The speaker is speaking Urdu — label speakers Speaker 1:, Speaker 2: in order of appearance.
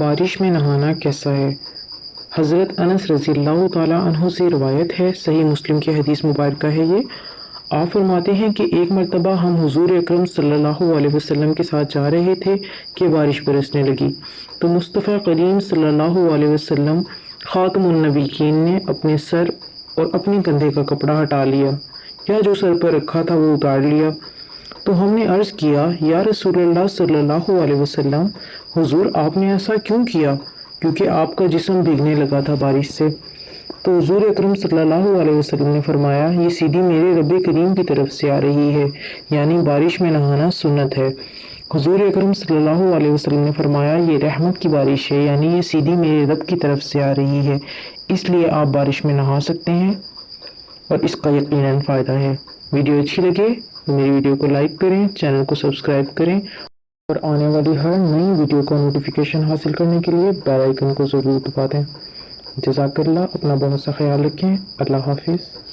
Speaker 1: بارش میں نہانا کیسا ہے؟ حضرت انس رضی اللہ تعالیٰ عنہ سے روایت ہے، صحیح مسلم کی حدیث مبارکہ ہے یہ۔ آپ فرماتے ہیں کہ ایک مرتبہ ہم حضور اکرم صلی اللہ علیہ وسلم کے ساتھ جا رہے تھے کہ بارش برسنے لگی، تو مصطفیٰ کریم صلی اللہ علیہ وسلم خاتم النبیین نے اپنے سر اور اپنے کندھے کا کپڑا ہٹا لیا، یا جو سر پر رکھا تھا وہ اتار لیا۔ تو ہم نے عرض کیا، یا رسول اللہ صلی اللہ علیہ وسلم، حضور آپ نے ایسا کیوں کیا؟ کیونکہ آپ کا جسم بھیگنے لگا تھا بارش سے۔ تو حضور اکرم صلی اللہ علیہ وسلم نے فرمایا، یہ سیدھی میرے رب کریم کی طرف سے آ رہی ہے، یعنی بارش میں نہانا سنت ہے۔ حضور اکرم صلی اللہ علیہ وسلم نے فرمایا، یہ رحمت کی بارش ہے، یعنی یہ سیدھی میرے رب کی طرف سے آ رہی ہے، اس لیے آپ بارش میں نہا سکتے ہیں اور اس کا یقیناً فائدہ ہے۔ ویڈیو اچھی لگے تو میری ویڈیو کو لائک کریں، چینل کو سبسکرائب کریں اور آنے والی ہر نئی ویڈیو کا نوٹیفیکیشن حاصل کرنے کے لیے بیل آئیکن کو ضرور دبا دیں۔ جزاک اللہ، اپنا بہت سا خیال رکھیں۔ اللہ حافظ۔